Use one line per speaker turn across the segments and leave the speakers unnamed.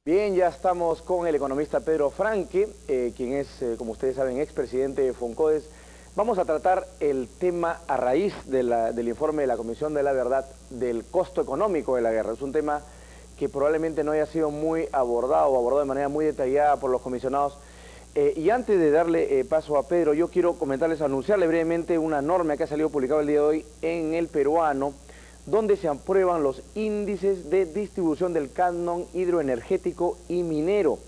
Bien, ya estamos con el economista Pedro Franque, quien es, como ustedes saben, expresidente de Foncodes. Vamos a tratar el tema a raíz del informe de la Comisión de la Verdad del costo económico de la guerra. Es un tema que probablemente no haya sido muy abordado o abordado de manera muy detallada por los comisionados. Y antes de darle paso a Pedro, yo quiero comentarles, anunciarle brevemente una norma que ha salido publicada el día de hoy en El Peruano, donde se aprueban los índices de distribución del canon hidroenergético y minero.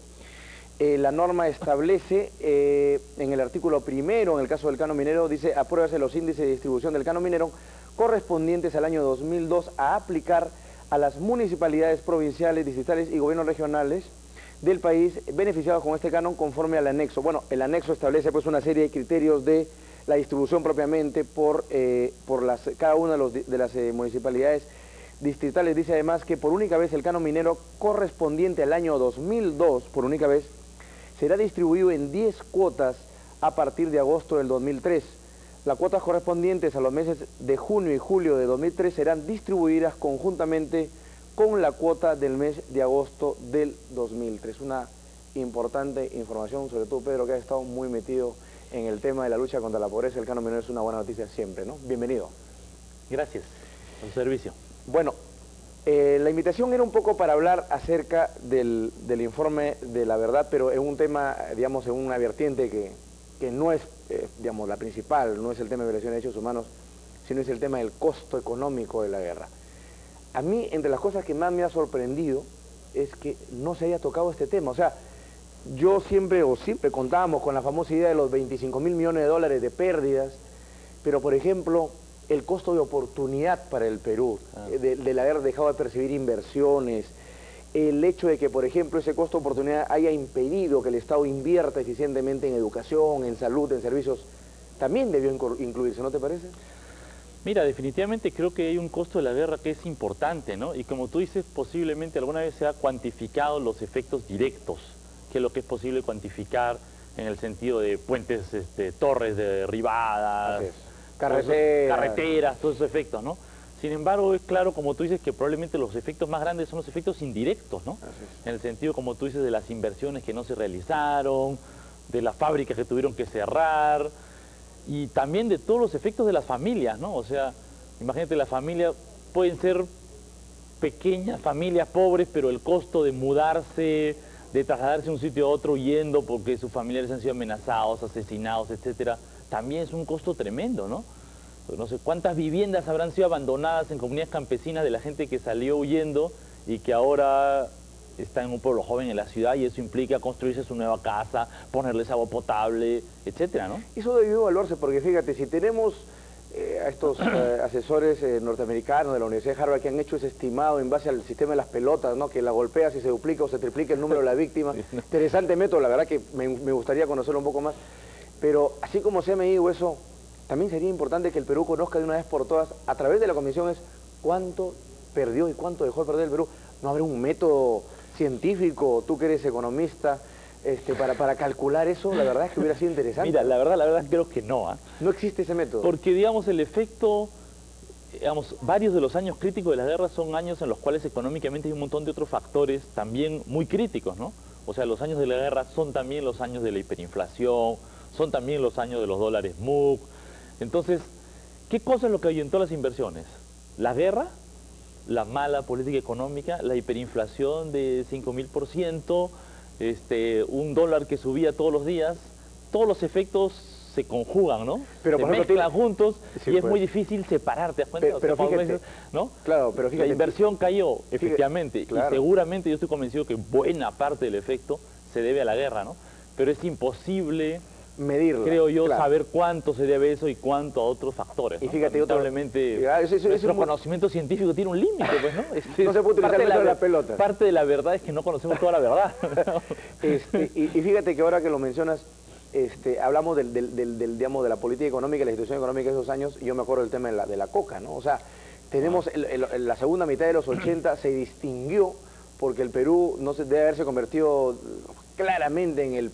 La norma establece en el artículo primero, en el caso del canon minero, dice: apruébase los índices de distribución del canon minero correspondientes al año 2002 a aplicar a las municipalidades provinciales, distritales y gobiernos regionales del país beneficiados con este canon conforme al anexo. Bueno, el anexo establece pues una serie de criterios de la distribución propiamente por cada una de las municipalidades distritales. Dice además que por única vez el canon minero correspondiente al año 2002, por única vez, será distribuido en 10 cuotas a partir de agosto del 2003. Las cuotas correspondientes a los meses de junio y julio de 2003 serán distribuidas conjuntamente con la cuota del mes de agosto del 2003. Una importante información, sobre todo Pedro, que ha estado muy metido en el tema de la lucha contra la pobreza. El canon minero es una buena noticia siempre, ¿no? Bienvenido.
Gracias, a su servicio.
Bueno, la invitación era un poco para hablar acerca del informe de la verdad, pero en un tema, digamos, en una vertiente que no es, digamos, la principal, no es el tema de violación de derechos humanos, sino es el tema del costo económico de la guerra. A mí, entre las cosas que más me ha sorprendido, es que no se haya tocado este tema. O sea, yo siempre contábamos con la famosa idea de los 25.000 millones de dólares de pérdidas, pero por ejemplo, el costo de oportunidad para el Perú, del haber dejado de percibir inversiones, el hecho de que, por ejemplo, ese costo de oportunidad haya impedido que el Estado invierta eficientemente en educación, en salud, en servicios, también debió incluirse, ¿no te parece?
Mira, definitivamente creo que hay un costo de la guerra que es importante, ¿no? Y como tú dices, posiblemente alguna vez se ha cuantificado los efectos directos, que es lo que es posible cuantificar en el sentido de puentes, torres derribadas, carreteras, todos esos efectos, ¿no? Sin embargo, es claro, como tú dices, que probablemente los efectos más grandes son los efectos indirectos, ¿no? En el sentido, como tú dices, de las inversiones que no se realizaron, de las fábricas que tuvieron que cerrar, y también de todos los efectos de las familias, ¿no? O sea, imagínate, las familias pueden ser pequeñas familias pobres, pero el costo de mudarse, de trasladarse de un sitio a otro huyendo porque sus familiares han sido amenazados, asesinados, etcétera, también es un costo tremendo, ¿no? No sé cuántas viviendas habrán sido abandonadas en comunidades campesinas de la gente que salió huyendo y que ahora está en un pueblo joven en la ciudad, y eso implica construirse su nueva casa, ponerles agua potable, etcétera, ¿no?
Eso debió evaluarse porque fíjate, si tenemos a estos asesores norteamericanos de la Universidad de Harvard que han hecho ese estimado en base al sistema de las pelotas, ¿no? Que la golpeas y se duplica o se triplica el número de la víctima. Interesante método, la verdad que me gustaría conocerlo un poco más. Pero así como se ha medido eso, también sería importante que el Perú conozca de una vez por todas, a través de la comisión, es cuánto perdió y cuánto dejó de perder el Perú. No habrá un método científico, tú que eres economista, para calcular eso. La verdad es que hubiera sido interesante.
Mira, la verdad creo que no, ¿eh?
No existe ese método.
Porque, digamos, el efecto, digamos, varios de los años críticos de la guerra son años en los cuales económicamente hay un montón de otros factores también muy críticos, ¿no? O sea, los años de la guerra son también los años de la hiperinflación, son también los años de los dólares MUC. Entonces, ¿qué cosa es lo que ahuyentó las inversiones? La guerra, la mala política económica, la hiperinflación de 5.000%, un dólar que subía todos los días, todos los efectos se conjugan, ¿no?
Pero,
se mezclan juntos, sí, y es muy difícil separar, ¿te das cuenta?
Pero fíjate,
¿no?
Claro, pero fíjate,
la inversión cayó, efectivamente,
claro.
Y seguramente yo estoy convencido que buena parte del efecto se debe a la guerra, ¿no? Pero es imposible
medirlo,
creo yo, saber cuánto se debe a eso y cuánto a otros factores, ¿no?
Y fíjate,
lamentablemente, nuestro conocimiento científico tiene un límite, pues, ¿no?
No se puede utilizar de la pelota.
Parte de la verdad es que no conocemos toda la verdad.
Y fíjate que ahora que lo mencionas, hablamos digamos, de la política económica y la situación económica de esos años, y yo me acuerdo del tema de la coca, ¿no? O sea, tenemos la segunda mitad de los 80 se distinguió porque el Perú no se debe haberse convertido claramente en el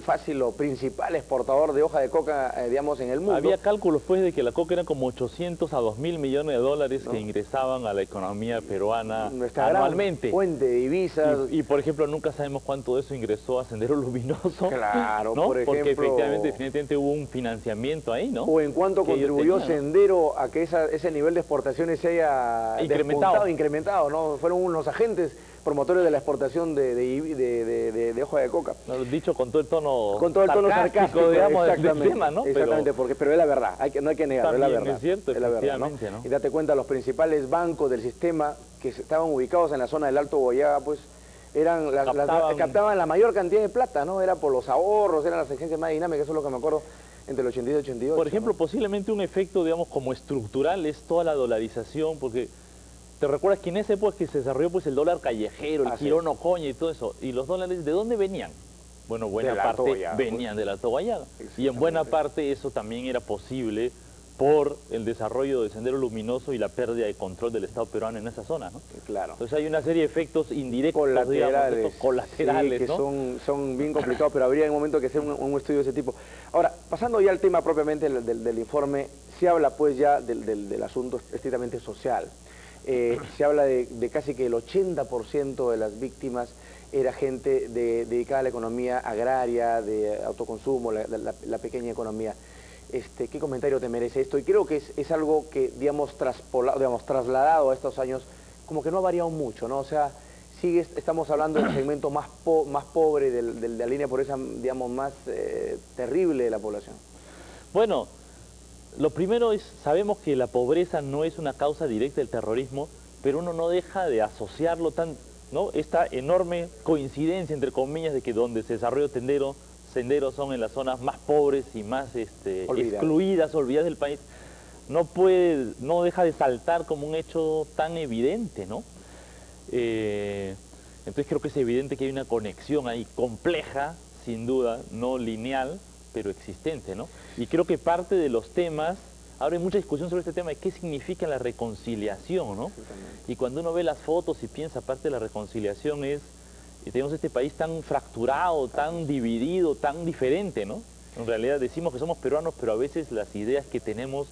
fácil o principal exportador de hoja de coca, digamos, en el mundo.
Había cálculos, pues, de que la coca eran como 800 a 2.000 millones de dólares, ¿no?, que ingresaban a la economía peruana
nuestra
anualmente.
Gran fuente de divisas.
Y, por ejemplo, nunca sabemos cuánto de eso ingresó a Sendero Luminoso.
Claro,
¿no?
por ejemplo.
Porque definitivamente hubo un financiamiento ahí, ¿no?
O en cuánto contribuyó Sendero a que ese nivel de exportaciones se haya incrementado, ¿no? Fueron unos agentes promotores de la exportación de hoja de coca.
No, dicho con todo el tono
sarcástico,
digamos, del tema, ¿no?
Exactamente, pero es la verdad, no hay que negarlo, es la verdad.
Es cierto,
es la verdad, ¿no?
¿no?
Y date cuenta, los principales bancos del sistema que estaban ubicados en la zona del Alto Boyaga, pues, captaban la mayor cantidad de plata, ¿no? Era por los ahorros, eran las agencias más dinámicas, eso es lo que me acuerdo entre el 82 y 88.
Por ejemplo,
¿no?
Posiblemente un efecto, digamos, como estructural es toda la dolarización, porque te recuerdas que en esa época que se desarrolló pues el dólar callejero, el Quirón Ocoña y todo eso, y los dólares, ¿de dónde venían? Bueno, buena parte venían del Alto Boyaga, y en buena parte eso también era posible por el desarrollo del Sendero Luminoso y la pérdida de control del Estado peruano en esa zona, ¿no?
Claro.
Entonces hay una serie de efectos indirectos,
colaterales,
sí,
que
¿no?
son bien complicados, pero habría en un momento que hacer un estudio de ese tipo. Ahora, pasando ya al tema propiamente del informe, se habla pues ya del asunto estrictamente social. Se habla de casi que el 80% de las víctimas era gente dedicada a la economía agraria, de autoconsumo, la pequeña economía. ¿Qué comentario te merece esto? Y creo que es algo que, digamos, trasladado a estos años, como que no ha variado mucho, ¿no? O sea, estamos hablando del segmento más pobre, de la línea de pobreza, digamos, más terrible de la población.
Bueno, lo primero es, sabemos que la pobreza no es una causa directa del terrorismo, pero uno no deja de asociarlo ¿no? Esta enorme coincidencia, entre comillas, de que donde se desarrolló Sendero son en las zonas más pobres y más excluidas, olvidadas del país, no deja de saltar como un hecho tan evidente, ¿no? Entonces creo que es evidente que hay una conexión ahí compleja, sin duda, no lineal, pero existente, ¿no? Y creo que parte de los temas, ahora hay mucha discusión sobre este tema de qué significa la reconciliación, ¿no? Y cuando uno ve las fotos y piensa, parte de la reconciliación es, tenemos este país tan fracturado, tan dividido, tan diferente, ¿no? En realidad decimos que somos peruanos, pero a veces las ideas que tenemos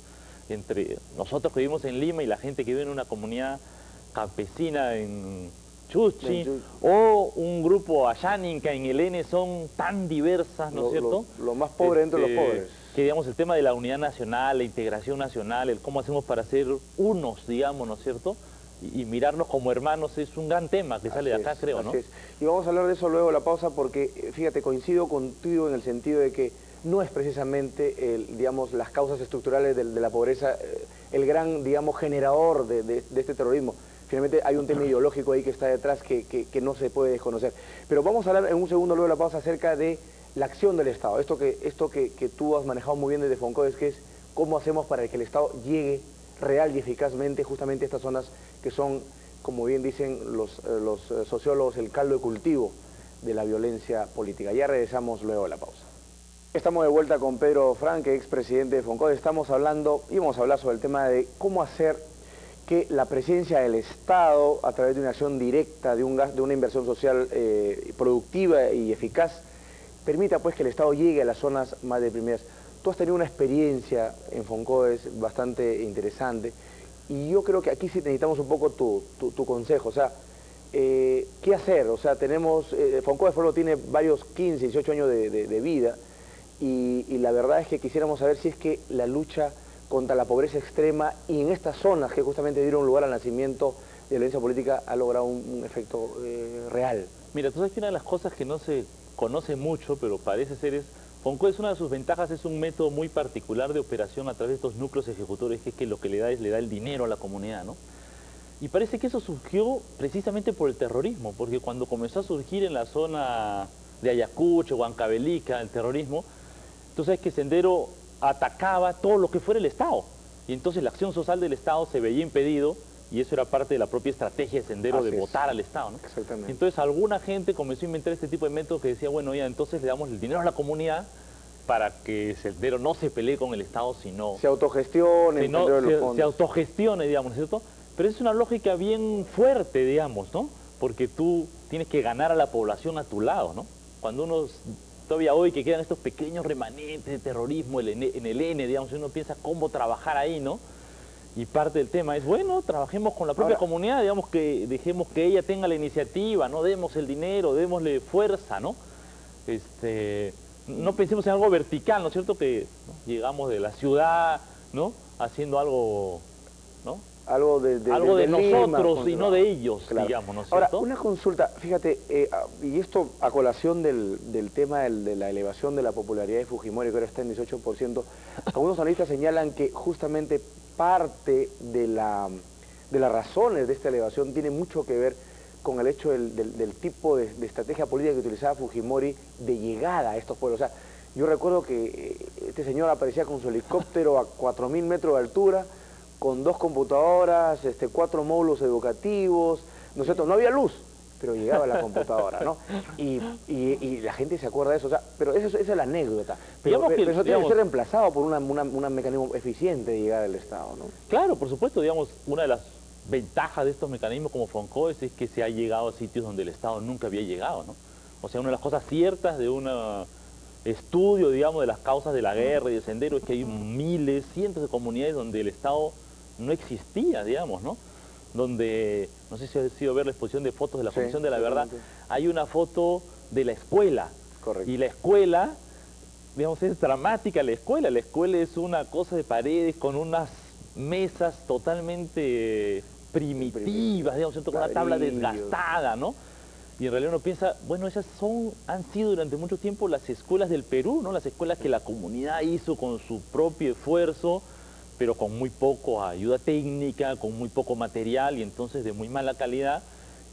entre nosotros que vivimos en Lima y la gente que vive en una comunidad campesina en Chuchi, o un grupo Ayaninca en el N son tan diversas, ¿no es cierto?
Lo más pobre dentro de los pobres.
Que digamos el tema de la unidad nacional, la integración nacional, el cómo hacemos para ser unos, digamos, ¿no es cierto? Y mirarnos como hermanos es un gran tema que sale de acá, creo, ¿no?
Y vamos a hablar de eso luego de la pausa porque, fíjate, coincido contigo en el sentido de que no es precisamente, digamos, las causas estructurales de la pobreza el gran, digamos, generador de este terrorismo. Finalmente hay un tema ideológico ahí que está detrás que no se puede desconocer. Pero vamos a hablar en un segundo luego de la pausa acerca de la acción del Estado. Esto que tú has manejado muy bien desde Foncodes, que es cómo hacemos para que el Estado llegue real y eficazmente justamente a estas zonas que son, como bien dicen los sociólogos, el caldo de cultivo de la violencia política. Ya regresamos luego de la pausa. Estamos de vuelta con Pedro Franque, expresidente de Foncodes. Estamos hablando, y vamos a hablar sobre el tema de cómo hacer que la presencia del Estado, a través de una acción directa, de una inversión social productiva y eficaz, permita pues que el Estado llegue a las zonas más deprimidas. Tú has tenido una experiencia en Foncodes bastante interesante y yo creo que aquí sí necesitamos un poco tu consejo. O sea, ¿qué hacer? O sea, Foncodes por ejemplo tiene varios 15, 18 años de vida y la verdad es que quisiéramos saber si es que la lucha contra la pobreza extrema y en estas zonas que justamente dieron lugar al nacimiento de la violencia política ha logrado un efecto real.
Mira, tú sabes que una de las cosas que no se conoce mucho, pero parece ser Foncodes, una de sus ventajas es un método muy particular de operación a través de estos núcleos ejecutores, que es que lo que le da el dinero a la comunidad, ¿no? Y parece que eso surgió precisamente por el terrorismo, porque cuando comenzó a surgir en la zona de Ayacucho, Huancavelica, el terrorismo, tú sabes que Sendero atacaba todo lo que fuera el Estado, y entonces la acción social del Estado se veía impedido, y eso era parte de la propia estrategia de Sendero de votar al Estado, ¿no?
Exactamente.
Entonces alguna gente comenzó a inventar este tipo de métodos que decía, bueno, ya entonces le damos el dinero a la comunidad para que Sendero no se pelee con el Estado, sino
se autogestione,
se autogestione, digamos, ¿no es cierto? Pero es una lógica bien fuerte, digamos, ¿no? Porque tú tienes que ganar a la población a tu lado, ¿no? Cuando uno todavía hoy que quedan estos pequeños remanentes de terrorismo en el N, digamos, uno piensa cómo trabajar ahí, ¿no? Y parte del tema es, bueno, trabajemos con la propia comunidad, digamos, que dejemos que ella tenga la iniciativa, no demos el dinero, démosle fuerza, ¿no? No pensemos en algo vertical, ¿no es cierto? Que ¿no? llegamos de la ciudad, ¿no? Haciendo algo, ¿no?
Algo de
nosotros
Lima,
y no de ellos,
claro.
digamos, ¿no es cierto?
Ahora, una consulta, fíjate, y esto a colación del tema de la elevación de la popularidad de Fujimori, que ahora está en 18%, algunos analistas señalan que justamente parte de las razones de esta elevación tiene mucho que ver con el hecho del tipo de estrategia política que utilizaba Fujimori de llegada a estos pueblos. O sea, yo recuerdo que este señor aparecía con su helicóptero a 4.000 metros de altura, con 2 computadoras, 4 módulos educativos, ¿no es cierto? No había luz, pero llegaba la computadora, ¿no? Y la gente se acuerda de eso, o sea, pero esa es la anécdota. Pero eso tiene que ser reemplazado por un mecanismo eficiente de llegada del Estado, ¿no?
Claro, por supuesto, digamos, una de las ventajas de estos mecanismos como Foncoes es que se ha llegado a sitios donde el Estado nunca había llegado, ¿no? O sea, una de las cosas ciertas de un estudio, digamos, de las causas de la guerra y del sendero es que hay miles, cientos de comunidades donde el Estado no existía, digamos, ¿no? Donde, no sé si has sido ver la exposición de fotos de la Comisión de la Verdad, hay una foto de la escuela. Correcto. Y la escuela, digamos, es dramática la escuela es una cosa de paredes con unas mesas totalmente primitivas, digamos, con una tabla desgastada, ¿no? Y en realidad uno piensa, bueno, esas han sido durante mucho tiempo las escuelas del Perú, ¿no? Las escuelas que la comunidad hizo con su propio esfuerzo, pero con muy poco ayuda técnica, con muy poco material y entonces de muy mala calidad.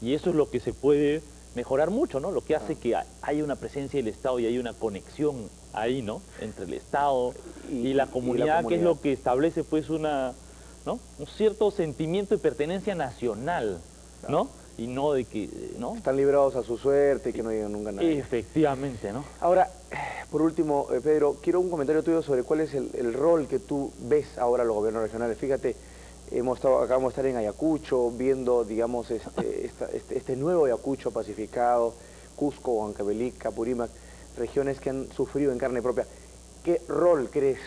Y eso es lo que se puede mejorar mucho, ¿no? Lo que hace que haya una presencia del Estado y haya una conexión ahí, ¿no? Entre el Estado y la comunidad, que es lo que establece pues ¿no? Un cierto sentimiento de pertenencia nacional, ¿no? Y no de que, ¿no?
Están librados a su suerte y que no llegan nunca a nadie.
Efectivamente, ¿no?
Ahora, por último, Pedro, quiero un comentario tuyo sobre cuál es el rol que tú ves ahora en los gobiernos regionales. Fíjate, acabamos de estar en Ayacucho viendo, digamos, este nuevo Ayacucho pacificado, Cusco, Huancavelica, Apurímac, regiones que han sufrido en carne propia. ¿Qué rol crees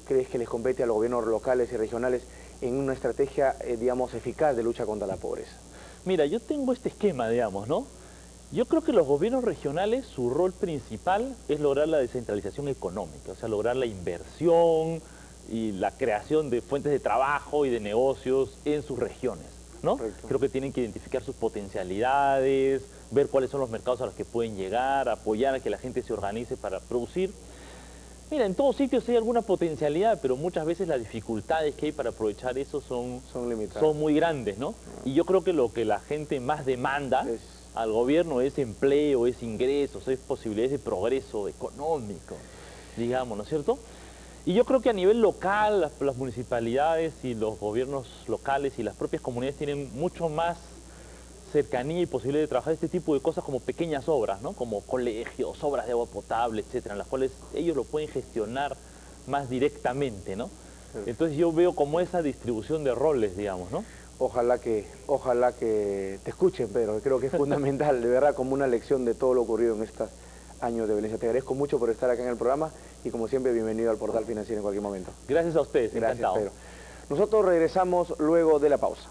que les compete a los gobiernos locales y regionales en una estrategia, digamos, eficaz de lucha contra la pobreza?
Mira, yo tengo este esquema, digamos, ¿no? Yo creo que los gobiernos regionales, su rol principal es lograr la descentralización económica, o sea, lograr la inversión y la creación de fuentes de trabajo y de negocios en sus regiones, ¿no? Correcto. Creo que tienen que identificar sus potencialidades, ver cuáles son los mercados a los que pueden llegar, apoyar a que la gente se organice para producir. Mira, en todos sitios hay alguna potencialidad, pero muchas veces las dificultades que hay para aprovechar eso son muy grandes, ¿no? Y yo creo que lo que la gente más demanda al gobierno es empleo, es ingresos, es posibilidades de progreso económico, digamos, ¿no es cierto? Y yo creo que a nivel local, las municipalidades y los gobiernos locales y las propias comunidades tienen mucho más cercanía y posibilidad de trabajar este tipo de cosas como pequeñas obras, ¿no? Como colegios, obras de agua potable, etcétera, en las cuales ellos lo pueden gestionar más directamente, ¿no? Entonces yo veo como esa distribución de roles, digamos, ¿no?
Ojalá que te escuchen, Pedro, creo que es fundamental, de verdad, como una lección de todo lo ocurrido en estos años de violencia. Te agradezco mucho por estar acá en el programa y como siempre, bienvenido al Portal Financiero en cualquier momento.
Gracias a ustedes,
gracias,
encantado.
Pedro. Nosotros regresamos luego de la pausa.